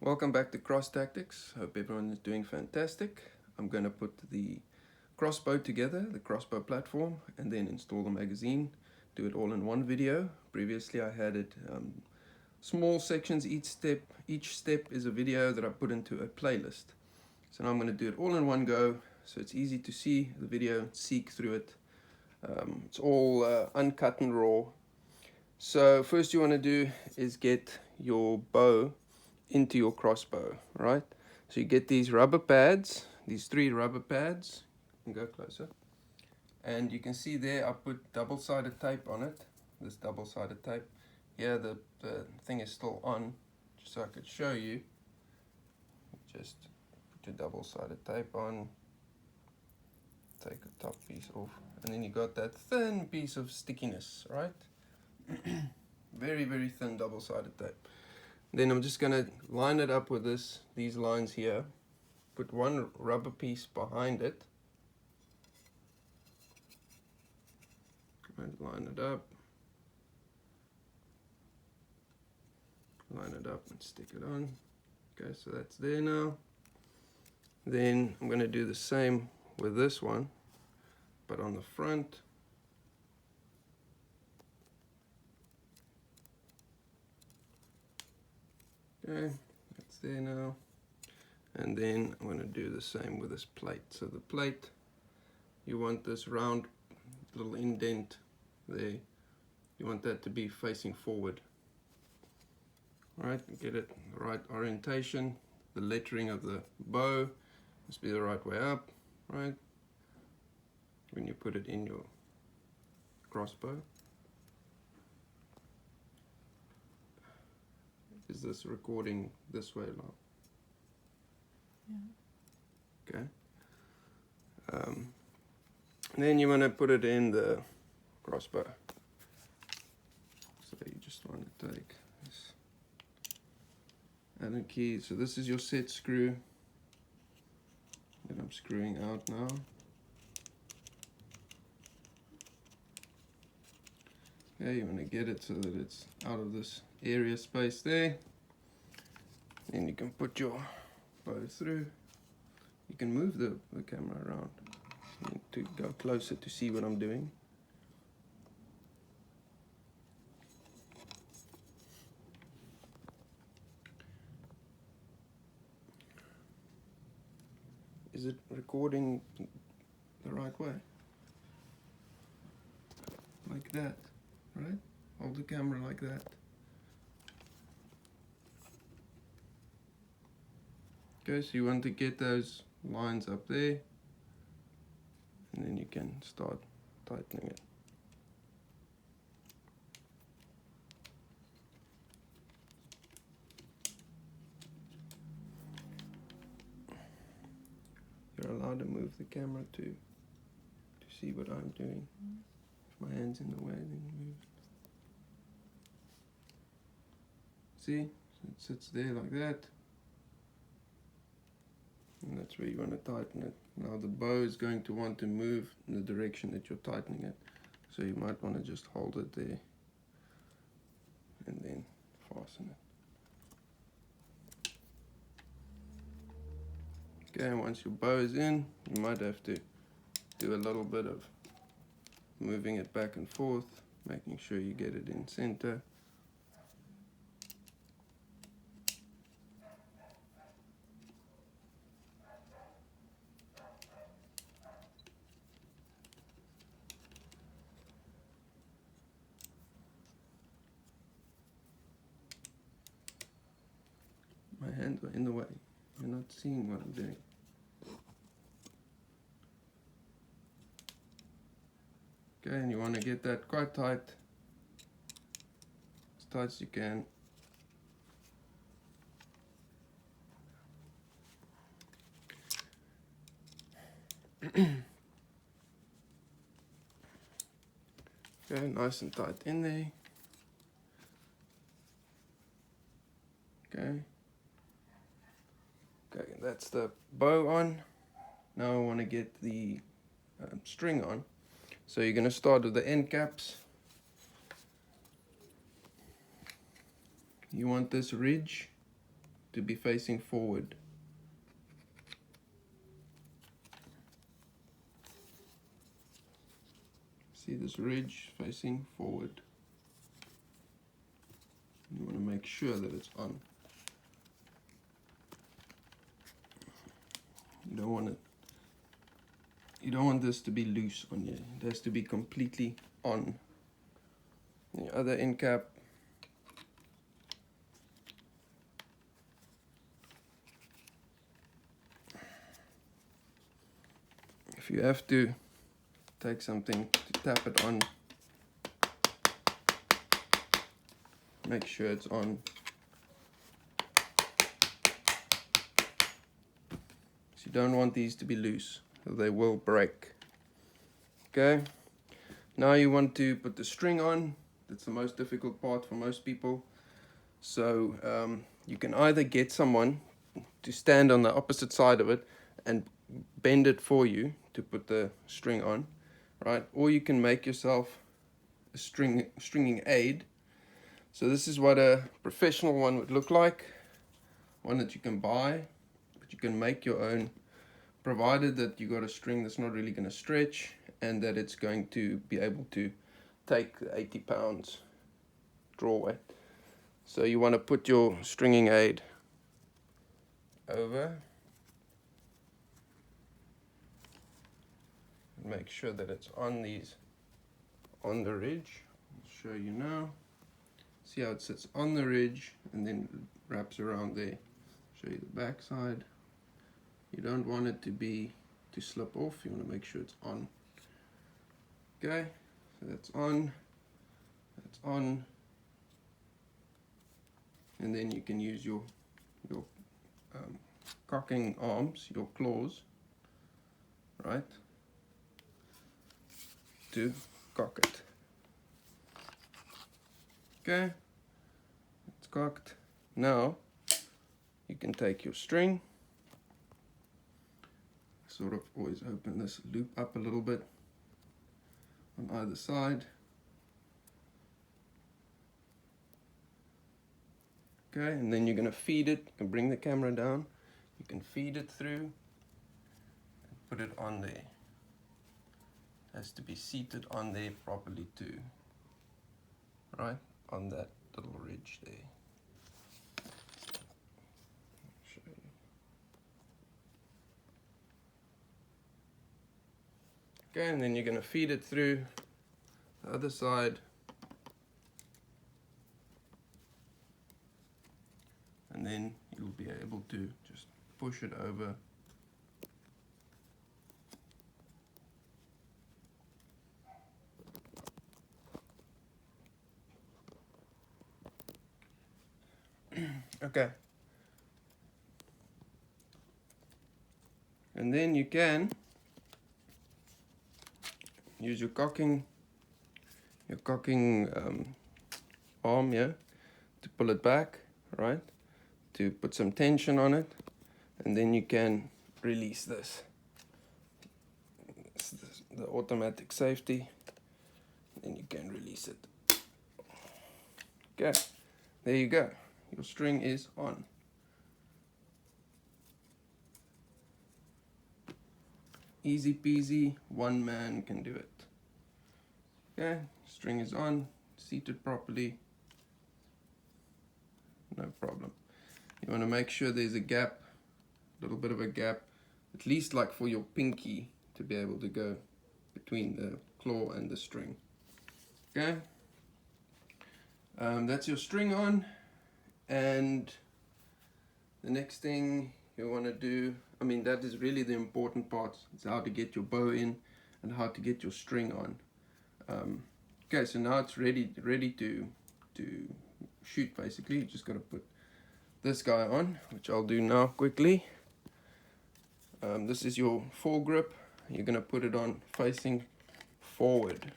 Welcome back to Cross Tactics. Hope everyone is doing fantastic. I'm going to put the crossbow together, the crossbow platform, and then install the magazine. Do it all in one video. Previously I had it small sections, each step is a video that I put into a playlist. So now I'm going to do it all in one go, so it's easy to see the video, seek through it. It's all uncut and raw. So first you want to do is get your bow into your crossbow, right? So you get these rubber pads, these 3 rubber pads. You can go closer. And you can see there I put double-sided tape on it. This double-sided tape. Here the thing is still on, just so I could show you. Just put your double-sided tape on. Take the top piece off. And then you got that thin piece of stickiness, right? Very, very thin double-sided tape. Then I'm just going to line it up with these lines here. Put one rubber piece behind it. And line it up. Line it up and stick it on. Okay, so that's there now. Then I'm going to do the same with this one, but on the front. Okay, that's there now. And then I'm going to do the same with this plate. So the plate, you want this round little indent there. You want that to be facing forward. Alright, get it the right orientation. The lettering of the bow must be the right way up, right? When you put it in your crossbow. Is this recording this way along? Yeah. Okay. Then you want to put it in the crossbow. So you just want to take this Allen key. So this is your set screw that I'm screwing out now. Okay, you want to get it so that it's out of this area space there. Then you can put your bow through. You can move the camera around to go closer to see what I'm doing. Is it recording the right way? Like that, right? Hold the camera like that. Okay, so you want to get those lines up there, and then you can start tightening it. You're allowed to move the camera to see what I'm doing. If my hand's in the way, then move it. See? So it sits there like that. And that's where you want to tighten it. Now the bow is going to want to move in the direction that you're tightening it. So you might want to just hold it there and then fasten it. Okay, once your bow is in, you might have to do a little bit of moving it back and forth, making sure you get it in center. My hands are in the way. You're not seeing what I'm doing. Okay, and you want to get that quite tight, as tight as you can. Okay, nice and tight in there. Okay. Okay, that's the bow on. Now I want to get the string on. So you're going to start with the end caps. You want this ridge to be facing forward. See this ridge facing forward. You want to make sure that it's on. You don't want this to be loose on you. It has to be completely on. The other end cap, if you have to take something to tap it on, make sure it's on. So you don't want these to be loose, or they will break. Okay, now you want to put the string on. That's the most difficult part for most people. So you can either get someone to stand on the opposite side of it and bend it for you to put the string on, right? Or you can make yourself a stringing aid. So this is what a professional one would look like, one that you can buy, but you can make your own, provided that you got a string that's not really going to stretch and that it's going to be able to take the 80 pounds draw weight. So you want to put your stringing aid over, make sure that it's on the ridge. I'll show you now. See how it sits on the ridge and then wraps around there. Show you the back side. You don't want it to slip off. You want to make sure it's on. Okay, so that's on. That's on. And then you can use your cocking arms, your claws, right, to cock it. Okay, it's cocked. Now you can take your string, sort of always open this loop up a little bit on either side. Okay, and then you're going to feed it. You can bring the camera down. You can feed it through and put it on there. It has to be seated on there properly too, right, on that little ridge there. I'll show you. Okay, and then you're going to feed it through the other side. And then you'll be able to just push it over. Okay. And then you can use your cocking arm here to pull it back, right? To put some tension on it, and then you can release this. This is the automatic safety. Then you can release it. Okay, there you go. Your string is on. Easy peasy, one man can do it. Okay, string is on, seated properly, no problem. You want to make sure there's a gap, a little bit of a gap, at least like for your pinky to be able to go between the claw and the string. Okay, that's your string on, and the next thing you want to do, I mean, that is really the important part. It's how to get your bow in and how to get your string on. Okay, so now it's ready to shoot. Basically, you just got to put this guy on, which I'll do now quickly. This is your foregrip. You're going to put it on facing forward.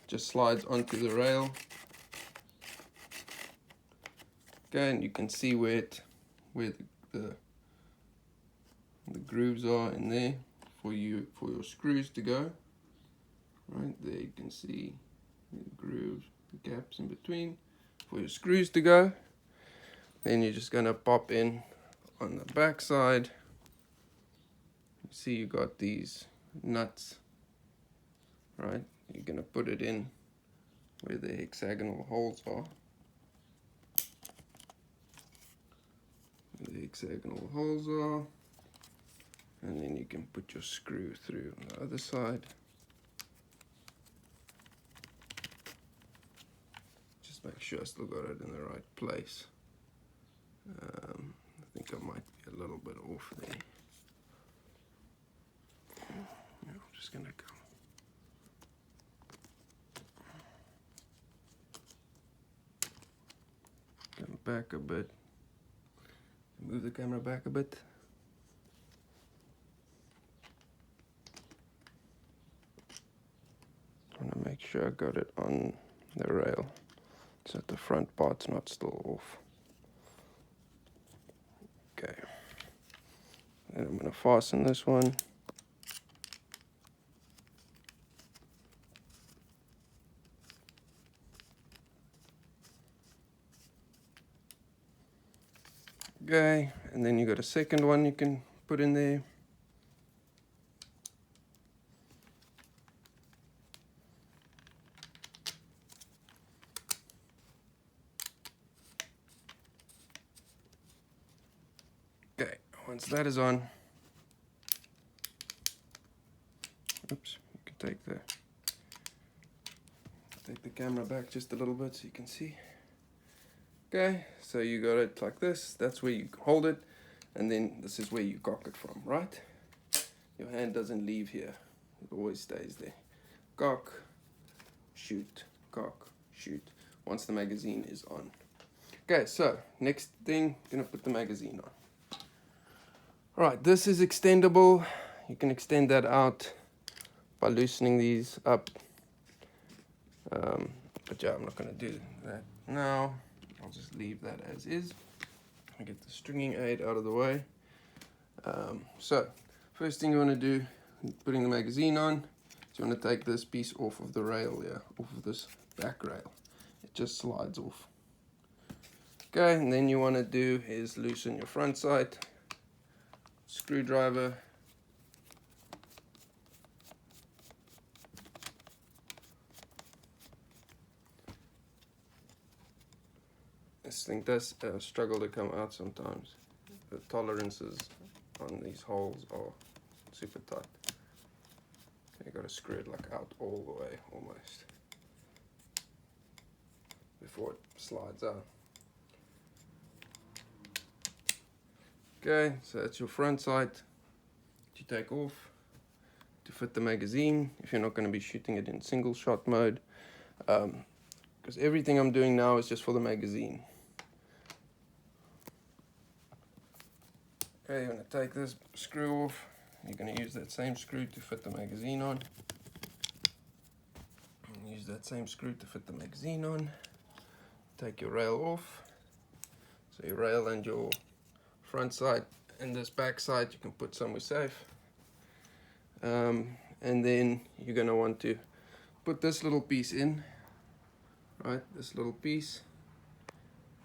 Just slides onto the rail. Okay, and you can see where the grooves are in there for your screws to go. Right there, you can see the grooves, the gaps in between for your screws to go. Then you're just gonna pop in on the back side. You see you got these nuts, right? You're gonna put it in where the hexagonal holes are. Where the hexagonal holes are. And then you can put your screw through on the other side. Just make sure I still got it in the right place. I think I might be a little bit off there. I'm just gonna come back a bit. Move the camera back a bit. I want to make sure I got it on the rail so that the front part's not still off. Okay. And I'm going to fasten this one. Okay, and then you got a second one you can put in there. Okay, once that is on, oops, you can take the camera back just a little bit so you can see. Okay, so you got it like this. That's where you hold it, and then this is where you cock it from, right? Your hand doesn't leave here. It always stays there. Cock, shoot, cock, shoot. Once the magazine is on. Okay, so next thing, gonna put the magazine on. Alright, this is extendable. You can extend that out by loosening these up. But yeah, I'm not gonna do that now. I'll just leave that as is. I get the stringing aid out of the way. So, first thing you want to do, putting the magazine on, is you want to take this piece off of the rail here, off of this back rail. It just slides off. Okay, and then you want to do is loosen your front side. Screwdriver. This thing does struggle to come out sometimes. The tolerances on these holes are super tight. You gotta screw it like out all the way almost before it slides out. Okay, so that's your front side that you take off to fit the magazine if you're not going to be shooting it in single shot mode, because everything I'm doing now is just for the magazine. Okay, you're going to take this screw off. You're going to use that same screw to fit the magazine on. Use that same screw to fit the magazine on. Take your rail off. So your rail and your front side and this back side you can put somewhere safe. And then you're going to want to put this little piece in, right? This little piece.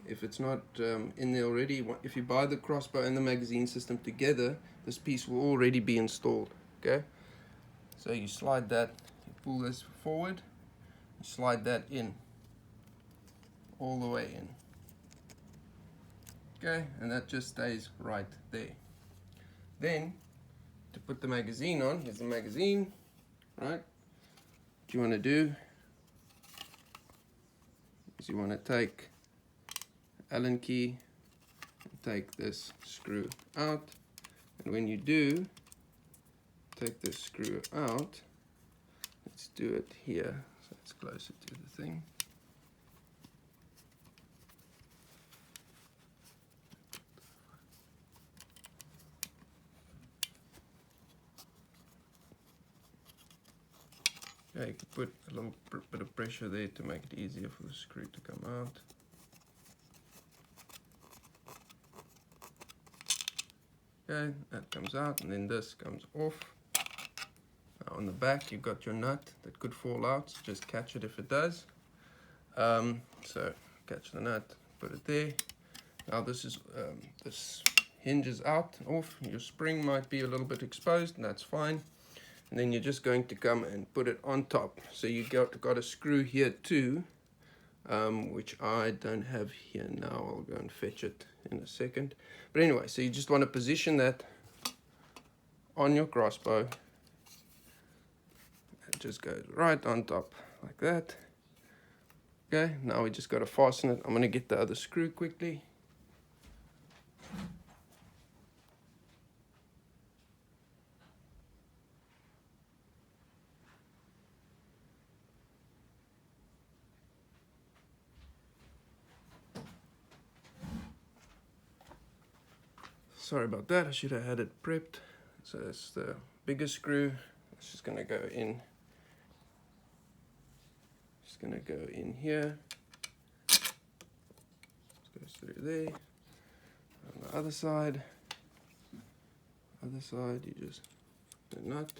If it's not in there already, if you buy the crossbow and the magazine system together, this piece will already be installed. Okay, so you slide that, you pull this forward, you slide that in, all the way in. Okay, and that just stays right there. Then, to put the magazine on, here's the magazine, right? What you want to do is you want to take Allen key and take this screw out, and when you do take this screw out, let's do it here so it's closer to the thing. Okay, you can put a little bit of pressure there to make it easier for the screw to come out. Okay, that comes out, and then this comes off. Now on the back you've got your nut that could fall out, so just catch it if it does. So catch the nut, put it there, Now this is this hinge is out and off. Your spring might be a little bit exposed, and that's fine. And then you're just going to come and put it on top. So you got a screw here too, which I don't have here now. I'll go and fetch it in a second. But anyway, so you just want to position that on your crossbow. It just goes right on top like that. Okay, now we just got to fasten it. I'm going to get the other screw quickly. Sorry about that, I should have had it prepped. So that's the bigger screw. It's just going to go in. Just going to go in here. Just goes through there. On the other side, you just the nut.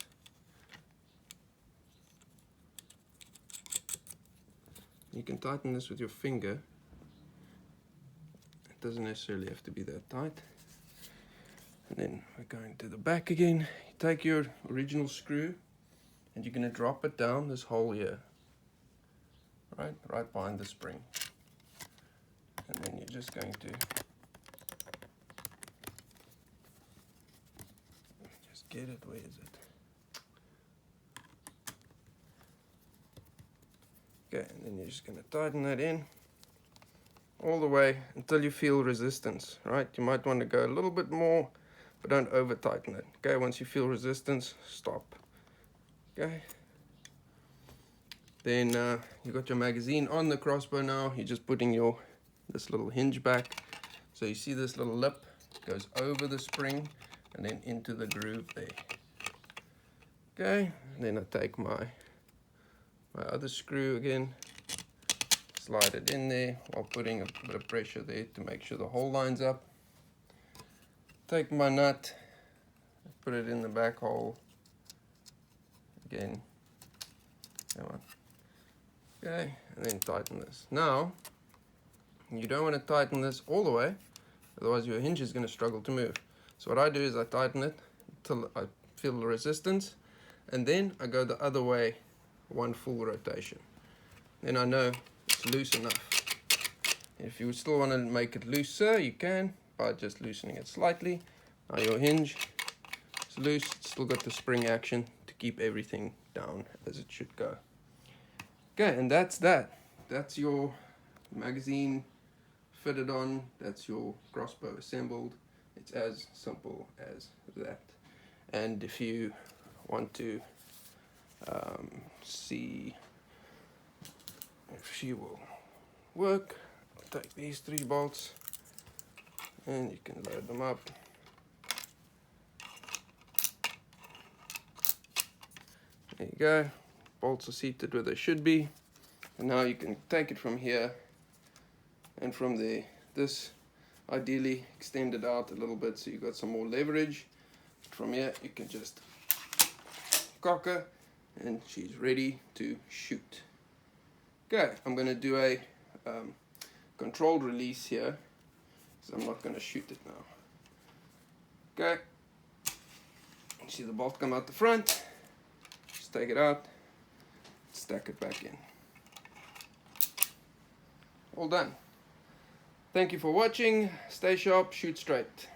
You can tighten this with your finger. It doesn't necessarily have to be that tight. And then we're going to the back again. You take your original screw and you're going to drop it down this hole here, right behind the spring. And then you're just going to just get it. Where is it? Okay, and then you're just going to tighten that in all the way until you feel resistance, right? You might want to go a little bit more, but don't over tighten it. Okay, once you feel resistance, stop. Okay, then you got your magazine on the crossbow. Now you're just putting this little hinge back. So you see this little lip goes over the spring and then into the groove there. Okay, and then I take my other screw again, slide it in there while putting a bit of pressure there to make sure the hole lines up. Take my nut, put it in the back hole again. Come on. Okay, and then tighten this. Now, you don't want to tighten this all the way, otherwise your hinge is going to struggle to move. So what I do is I tighten it until I feel the resistance, and then I go the other way, one full rotation. Then I know it's loose enough. If you still want to make it looser, you can by just loosening it slightly. Now your hinge is loose, it's still got the spring action to keep everything down as it should go. Okay, and that's that. That's your magazine fitted on. That's your crossbow assembled. It's as simple as that. And if you want to see if she will work, I'll take these 3 bolts and you can load them up. There you go. Bolts are seated where they should be. And now you can take it from here and from there. This ideally extended out a little bit so you got some more leverage. From here you can just cock her and she's ready to shoot. Okay, I'm going to do a controlled release here, so I'm not going to shoot it now. Okay, you see the bolt come out the front, just take it out, stack it back in. All done. Thank you for watching. Stay sharp, shoot straight.